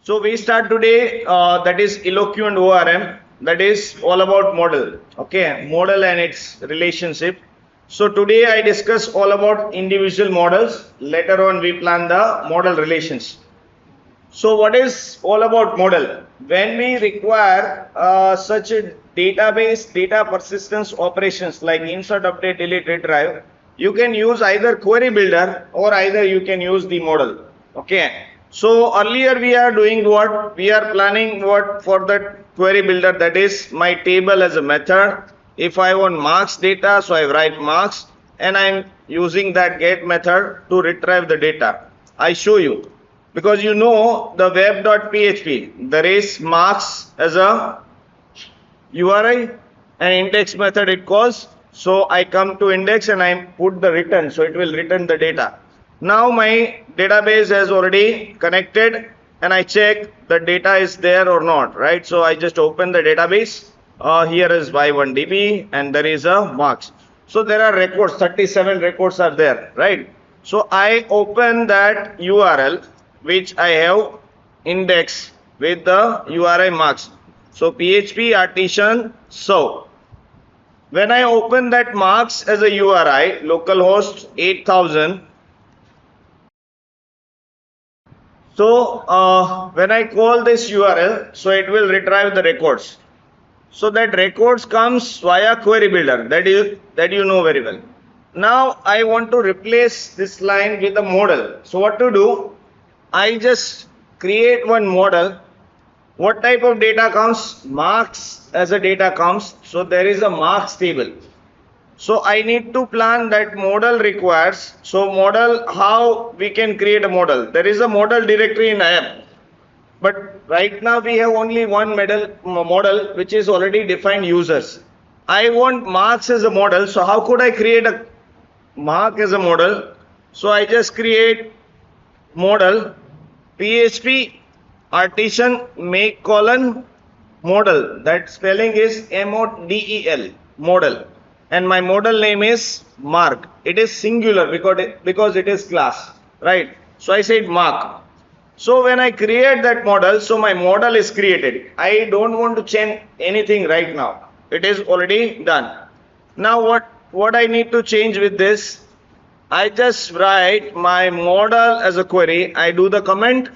So we start today, that is Eloquent ORM, that is all about model, okay, model and its relationship. So today I discuss all about individual models. Later on we plan the model relations. So what is all about model? When we require such a database data persistence operations like insert, update, delete, retrieve, you can use either query builder or either you can use the model. Okay. So earlier we are doing what? We are planning what for the query builder, that is my table as a method. If I want marks data, so I write marks and I'm using that get method to retrieve the data. I show you because you know the web.php, there is marks as a URI and index method it calls. So I come to index and I put the return, so it will return the data. Now my database has already connected and I check the data is there or not, right? So I just open the database. Here is y1db and there is a marks. So there are records, 37 records are there, right? So I open that URL which I have indexed with the URI marks. So PHP artisan serve. When I open that marks as a URI, localhost 8000. So when I call this URL, so it will retrieve the records. So that records comes via query builder, that you know very well. Now I want to replace this line with a model. So what to do? I just create one model. What type of data comes? Marks as a data comes. So there is a marks table. So I need to plan that model requires. So model, how we can create a model? There is a model directory in app. But right now we have only one model which is already defined users. I want marks as a model. So how could I create a mark as a model? So I just create model PHP artisan make colon model. That spelling is model model, and my model name is mark. It is singular because it is class, right? So I said mark. So when I create that model, so my model is created. I don't want to change anything right now. It is already done. Now what I need to change with this? I just write my model as a query. I do the comment.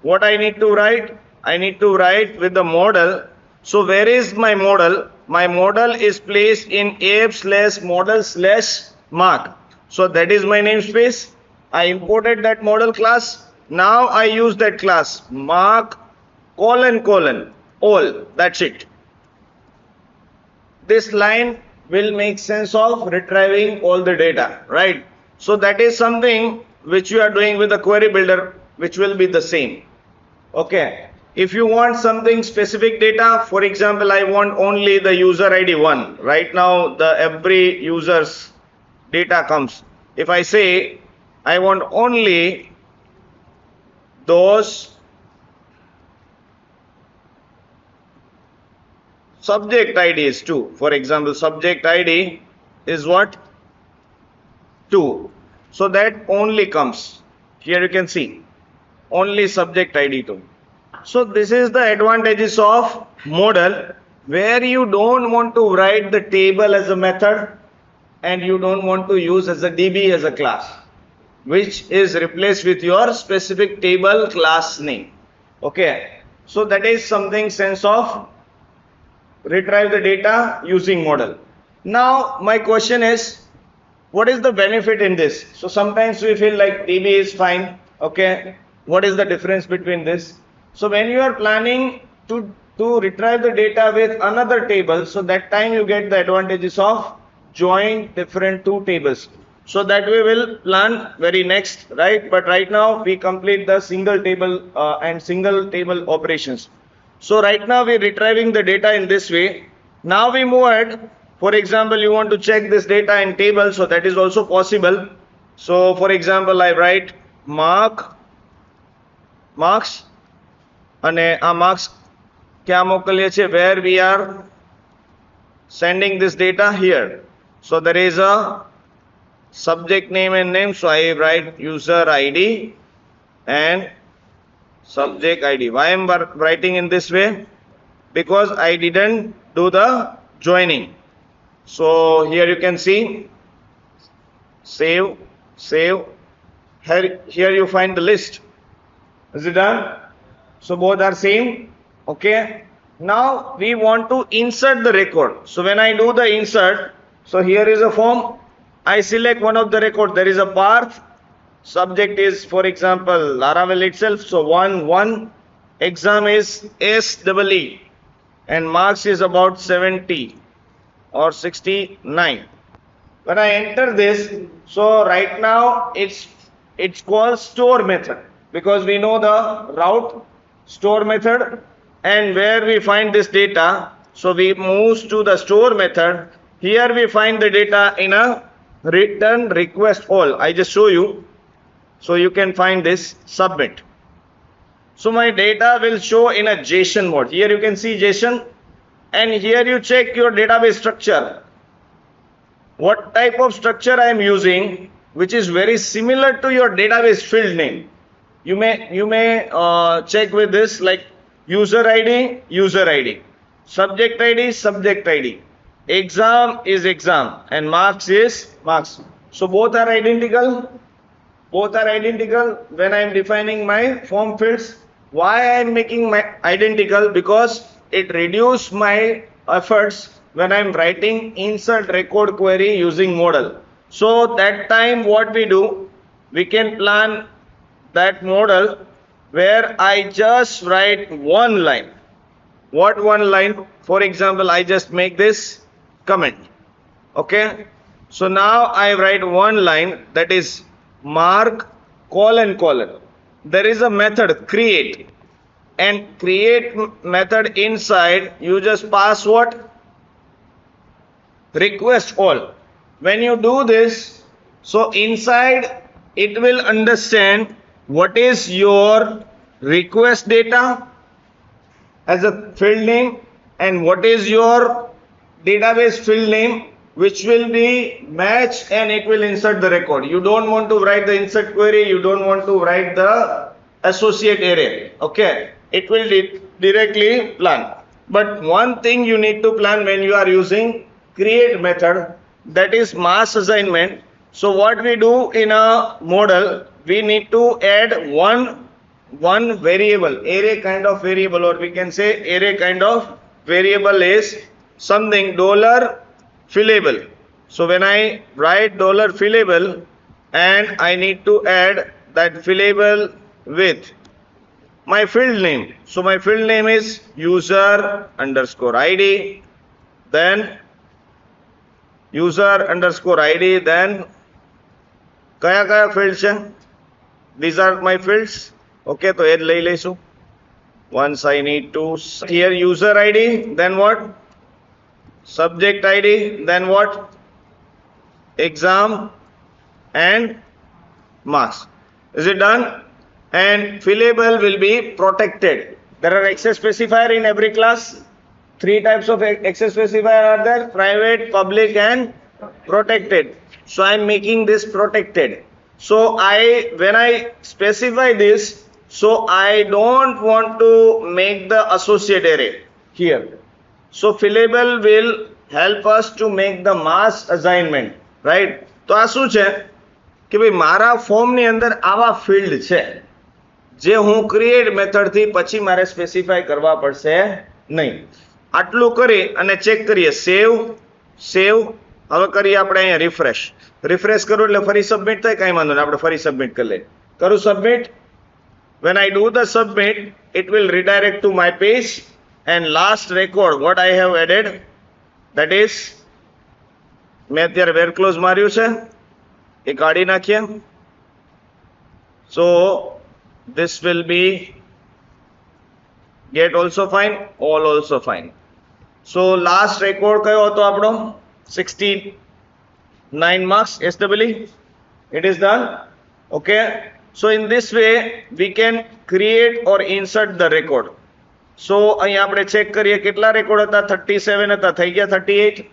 What I need to write? I need to write with the model. So where is my model? My model is placed in app/model/mark. So that is my namespace. I imported that model class. Now I use that class mark colon all. That's it. This line will make sense of retrieving all the data, right? So that is something which you are doing with the query builder, which will be the same. Okay. If you want something specific data, for example, I want only the user ID 1. Right now, the every user's data comes. If I say I want only those subject ID is 2. For example, subject ID is what? 2. So that only comes. Here you can see only subject ID 2. So this is the advantages of model, where you don't want to write the table as a method and you don't want to use as a DB as a class, which is replaced with your specific table class name. Okay. So that is something sense of retrieve the data using model. Now my question is, what is the benefit in this? So sometimes we feel like DB is fine. Okay. What is the difference between this? So when you are planning to retrieve the data with another table, so that time you get the advantages of join different two tables. So that we will plan very next, right? But right now we complete the single table and single table operations. So right now we're retrieving the data in this way. Now we move ahead. For example, you want to check this data in table, so that is also possible. So for example, I write marks અને આ marks ક્યાં મોકલીએ છીએ, where we are sending this data here. So there is a subject name and name, so I write user ID and subject ID. Why I am writing in this way? Because I didn't do the joining. So here you can see, save, save. Here you find the list. Is it done? So both are same. Okay. Now we want to insert the record. So when I do the insert, so here is a form. I select one of the record. There is a path. Subject is, for example, Laravel itself. So 1 exam is SEE and marks is about 70 or 69. When I enter this, so right now it's called store method, because we know the route store method and where we find this data. So we move to the store method. Here we find the data in a return request all. I just show you. So you can find this submit. So my data will show in a JSON mode. Here you can see JSON, and here you check your database structure. What type of structure I am using, which is very similar to your database field name. You may check with this, like user ID, subject ID, exam is exam, and marks is marks. So both are identical. Both are identical when I am defining my form fields. Why I am making my identical? Because it reduces my efforts when I am writing insert record query using model. So that time what we do, we can plan that model where I just write one line. What one line? For example, I just make this comment. Okay. So now I write one line, that is mark colon. There is a method create, and create method inside you just pass what? Request all. When you do this, so inside it will understand what is your request data as a field name and what is your database field name, which will be matched, and it will insert the record. You don't want to write the insert query, you don't want to write the associate array. Okay, it will directly plan. But one thing you need to plan when you are using create method, that is mass assignment. So what we do in a model, we need to add one variable, array kind of variable, or we can say array kind of variable is something $fillable. So when I write $fillable, and I need to add that fillable with my field name. So my field name is user underscore ID, then user underscore ID, then kaya fields है? These are my fields. Okay, तो ये ले लेसु. Once I need to here user ID, then what? Subject ID, then what? Exam and marks. Is it done? And fillable will be protected. There are access specifier in every class. 3 types of access specifier are there: private, public and protected. So I am making this protected. So when I specify this, so I don't want to make the associate array here. So fillable will help us to make the mass assignment, right? તો આ શું છે કે ભાઈ મારા ફોર્મની અંદર આવા ફિલ્ડ છે જે હું ક્રિએટ મેથડથી પછી મારે સ્પેસિફાય કરવા પડશે નહીં. આટલું કરી અને ચેક કરીએ. સેવ હવે કરીએ આપણે અહીંયા રિફ્રેશ કરું એટલે ફરી સબમિટ થાય. કાંઈ વાંધો નહીં, આપણે ફરી સબમિટ કરી લઈએ. કરું submit. When I do the submit, it will redirect to my page, and last record what I have added, that is મેં અત્યારે વેર ક્લોઝ માર્યું છે એ કાઢી નાખીએ. So this will be get also fine, all also fine. So last record કયો હતો આપણો? 69 marks SEE. It is done. Okay. So in this way we can create or insert the record. So અહીં આપણે check કરીએ કેટલા record હતા? 37 હતા, થઈ ગયા 38.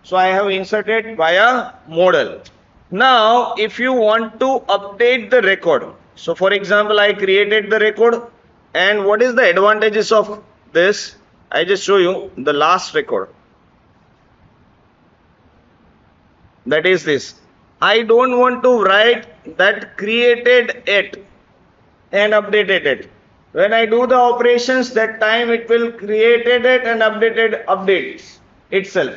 So I have inserted via model. Now if you want to update the record, so for example I created the record, And what is the advantages of this? I just show you the last record. That is this. I don't want to write that created it and updated it. When I do the operations, that time it will created it and updated updates itself.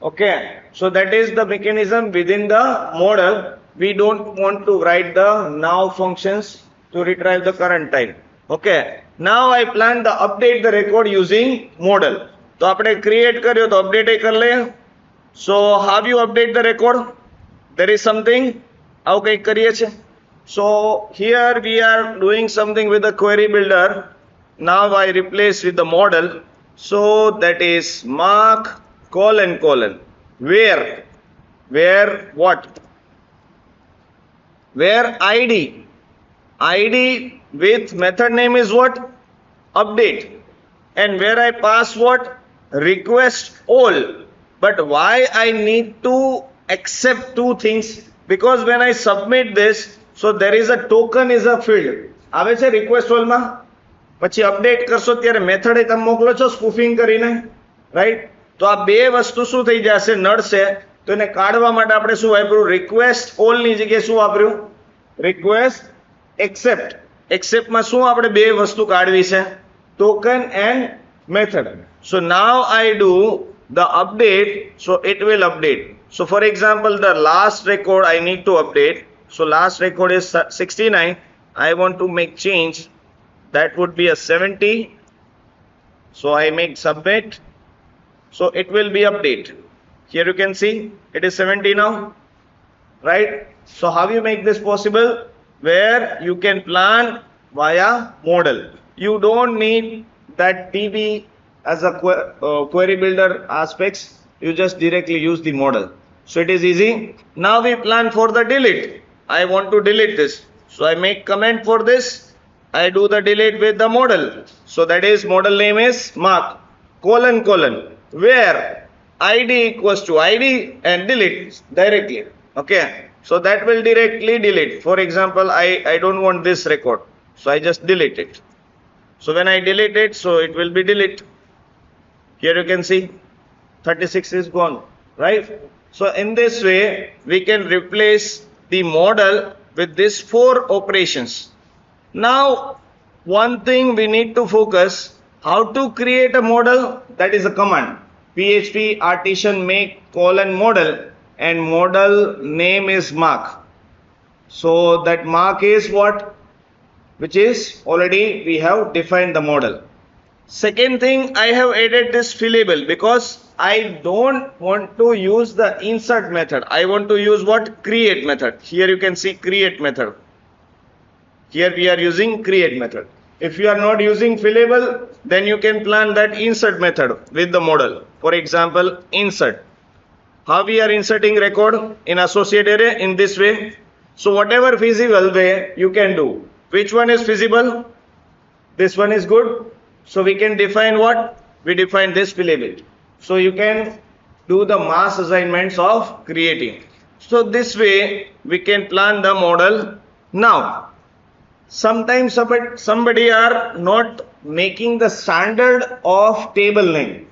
Okay, so that is the mechanism within the model. We don't want to write the now functions to retrieve the current time. Okay, now I plan to update the record using model. तो आपने create करियो तो update कर ले. So how you update the record? There is something. आओ कहीं करिए छे. So here we are doing something with the query builder. Now I replace with the model. So that is mark colon colon. Where what? Where ID with method name is what? Update. And where I pass what? Request all. But why I need to accept two things? Because when I submit this, so there is a token is a field. આવે છે request all માં પછી update કરશો ત્યારે method એ તમે મોકલો છો સ્પૂફિંગ કરીને, રાઈટ? તો આ બે વસ્તુ શું થઈ જશે? નડશે. તો એને કાઢવા માટે આપણે શું વાપર્યું? રિક્વેસ્ટ ઓલ ની જગ્યાએ શું વાપર્યું? Request accept. એક્સેપ્ટ માં શું આપણે બે વસ્તુ કાઢવી છે? Token and method. So now I do the update, so it will update. So for example, the last record I need to update. So last record is 69. I want to make change. That would be a 70. So I make submit. So it will be update. Here you can see it is 70 now, right? So how you make this possible? Where you can plan via model. You don't need that TB as a query builder aspects. You just directly use the model. So it is easy. Now we plan for the delete. I want to delete this. So I make comment for this. I do the delete with the model. So that is model name is mark colon colon where ID equals to ID and delete directly. Okay. So that will directly delete. For example, I don't want this record. So I just delete it. So when I delete it, so it will be delete. Here you can see 36 is gone, right? So in this way, we can replace the model with these four operations. Now, one thing we need to focus, how to create a model, that is a command. PHP artisan make colon model and model name is mark. So that mark is what? Which is already we have defined the model. Second thing, I have added this fillable because I don't want to use the insert method. I want to use what? Create method. Here you can see create method. Here we are using create method. If you are not using fillable, then you can plan that insert method with the model. For example, insert. How we are inserting record in associate array in this way. So whatever feasible way you can do. Which one is feasible? This one is good. So we can define what? We define this fillable. So you can do the mass assignments of creating. So this way we can plan the model. Now, sometimes somebody are not making the standard of table name.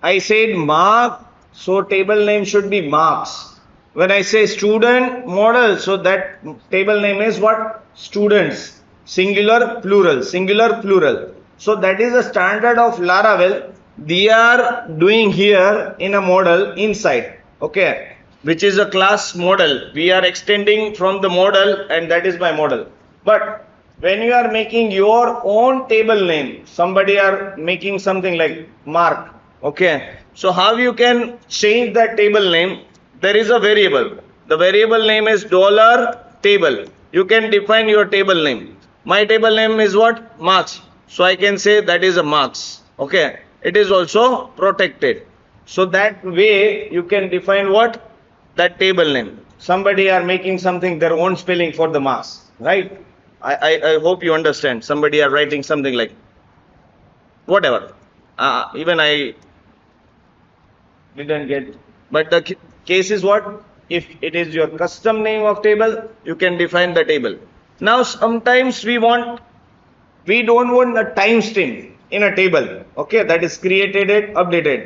I said mark, so table name should be marks. When I say student model, so that table name is what? Students. Singular, plural, singular, plural. So that is the standard of Laravel. They are doing here in a model inside, okay, which is a class model. We are extending from the model and that is my model. But when you are making your own table name, somebody are making something like mark, okay. So how you can change that table name? There is a variable. The variable name is $table. You can define your table name. My table name is what? Marks. So I can say that is a marks. Okay. It is also protected. So that way you can define what? That table name. Somebody are making something their own spelling for the marks. Right? I hope you understand. Somebody are writing something like whatever. Even I didn't get. But the case is what? If it is your custom name of table, you can define the table. Now sometimes we want we don't want the timestamp in a table, okay, that is created and updated.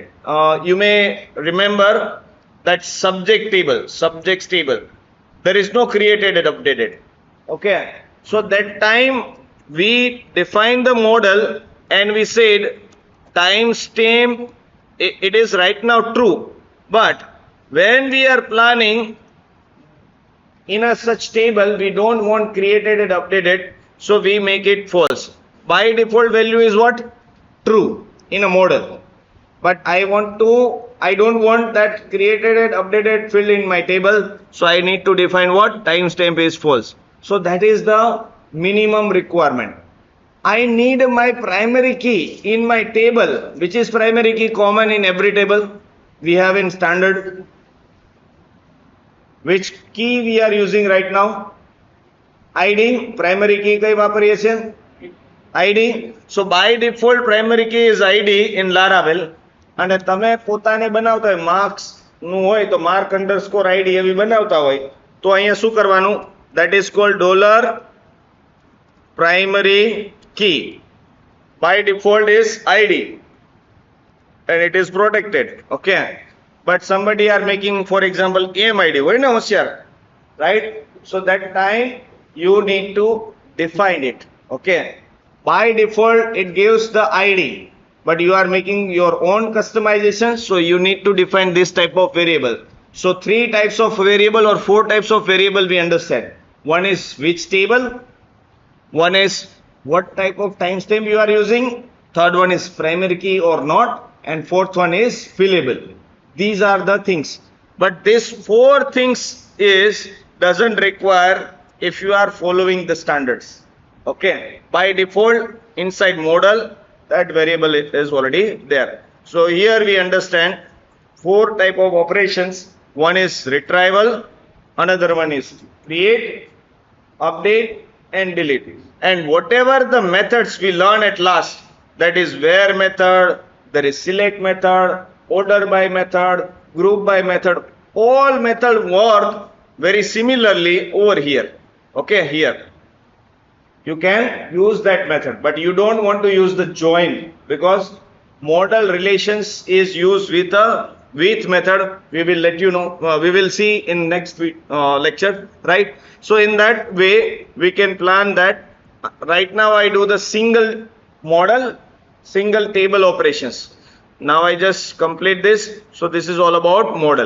You may remember that subjects table. There is no created and updated, okay. So that time we define the model and we said timestamp, it is right now true, but when we are planning in a such table, we don't want created and updated, so we make it false. By default value is what? True in a model. But I don't want that created and updated field in my table, so I need to define what? Timestamp is false. So that is the minimum requirement. I need my primary key in my table. Which is primary key common in every table? We have in standard. Which key we are using right now? ID. Primary key kay વાપરીએ છીએ? ID. So by default primary key is ID in Laravel. અને તમે પોતાને બનાવતા હોય marks નું હોય તો mark underscore ID એવી બનાવતા હોય તો અહીંયા શું કરવાનું? That is called $primary key. By default is ID and it is protected, okay. But somebody are making, for example, AMID, right? So that time you need to define it, okay. By default it gives the ID, but you are making your own customization, so you need to define this type of variable. So 3 types of variable or 4 types of variable we understand. One is which table, one is what type of timestamp you are using, third one is primary key or not, and fourth one is fillable. These are the things, but this 4 things doesn't require if you are following the standards, okay. By default inside model that variable is already there. So here we understand 4 type of operations. One is retrieval, another one is create, update and delete, and whatever the methods we learn at last, that is where method, there is select method, order by method, group by method, all method work very similarly over here, okay. Here you can use that method, but you don't want to use the join because model relations is used with a with method. We will let you know, we will see in next lecture, right? So in that way we can plan that. Right now I do the single model, single table operations. Now I just complete this. So this is all about model.